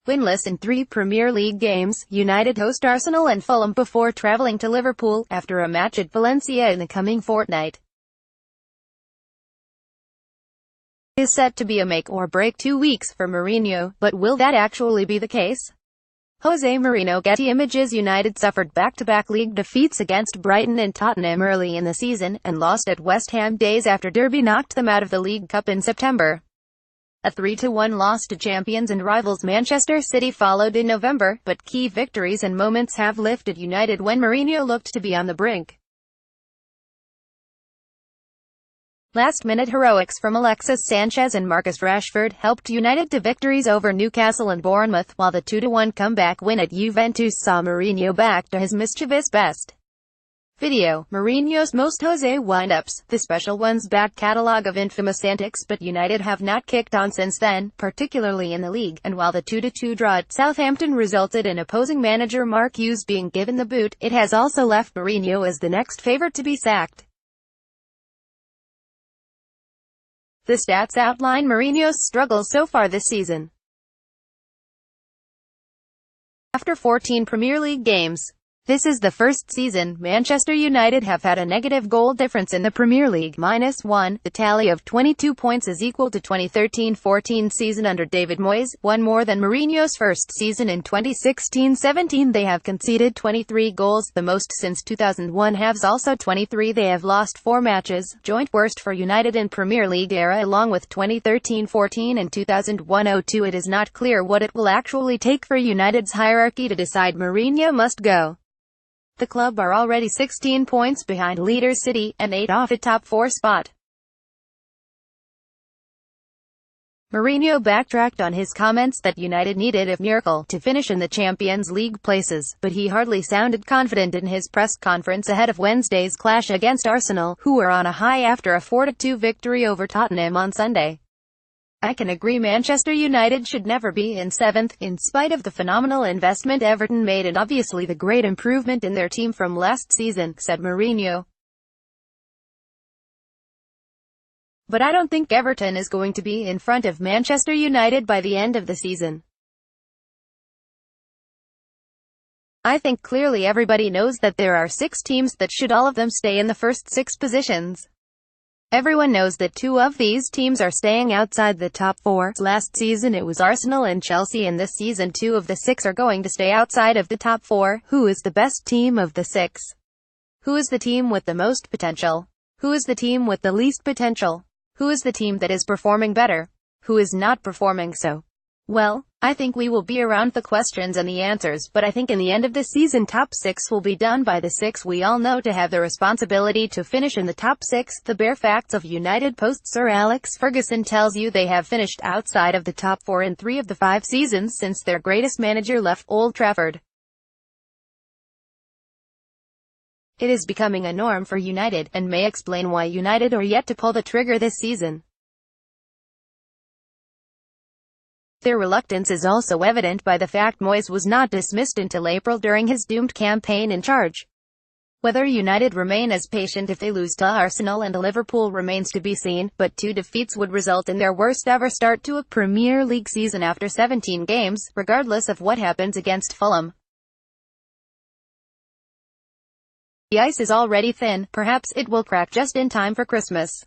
Winless in 3 Premier League games, United host Arsenal and Fulham before travelling to Liverpool, after a match at Valencia in the coming fortnight. It is set to be a make-or-break 2 weeks for Mourinho, but will that actually be the case? Jose Mourinho. Getty Images. United suffered back-to-back league defeats against Brighton and Tottenham early in the season, and lost at West Ham days after Derby knocked them out of the League Cup in September. A 3-1 loss to champions and rivals Manchester City followed in November, but key victories and moments have lifted United when Mourinho looked to be on the brink. Last-minute heroics from Alexis Sanchez and Marcus Rashford helped United to victories over Newcastle and Bournemouth, while the 2-1 comeback win at Juventus saw Mourinho back to his mischievous best. Video: Mourinho's most Jose wind-ups, the special one's back catalogue of infamous antics, but United have not kicked on since then, particularly in the league, and while the 2-2 draw at Southampton resulted in opposing manager Mark Hughes being given the boot, it has also left Mourinho as the next favourite to be sacked. The stats outline Mourinho's struggles so far this season. After 14 Premier League games, this is the first season Manchester United have had a negative goal difference in the Premier League, -1. The tally of 22 points is equal to 2013-14 season under David Moyes, one more than Mourinho's first season in 2016-17. They have conceded 23 goals, the most since 2001. Halves also 23. They have lost 4 matches, joint worst for United in Premier League era along with 2013-14 and 2001-02. It is not clear what it will actually take for United's hierarchy to decide Mourinho must go. The club are already 16 points behind leader City, and 8 off a top 4 spot. Mourinho backtracked on his comments that United needed a miracle to finish in the Champions League places, but he hardly sounded confident in his press conference ahead of Wednesday's clash against Arsenal, who were on a high after a 4-2 victory over Tottenham on Sunday. "I can agree Manchester United should never be in 7th, in spite of the phenomenal investment Everton made and obviously the great improvement in their team from last season," said Mourinho. "But I don't think Everton is going to be in front of Manchester United by the end of the season. I think clearly everybody knows that there are 6 teams that should all of them stay in the first 6 positions. Everyone knows that 2 of these teams are staying outside the top 4. Last season it was Arsenal and Chelsea, and this season 2 of the 6 are going to stay outside of the top 4. Who is the best team of the 6? Who is the team with the most potential? Who is the team with the least potential? Who is the team that is performing better? Who is not performing so well? I think we will be around the questions and the answers, but I think in the end of the season top 6 will be done by the 6 we all know to have the responsibility to finish in the top 6. The bare facts of United post Sir Alex Ferguson tells you they have finished outside of the top 4 in 3 of the 5 seasons since their greatest manager left Old Trafford. It is becoming a norm for United, and may explain why United are yet to pull the trigger this season. Their reluctance is also evident by the fact Moyes was not dismissed until April during his doomed campaign in charge. Whether United remain as patient if they lose to Arsenal and Liverpool remains to be seen, but 2 defeats would result in their worst ever start to a Premier League season after 17 games, regardless of what happens against Fulham. The ice is already thin, perhaps it will crack just in time for Christmas.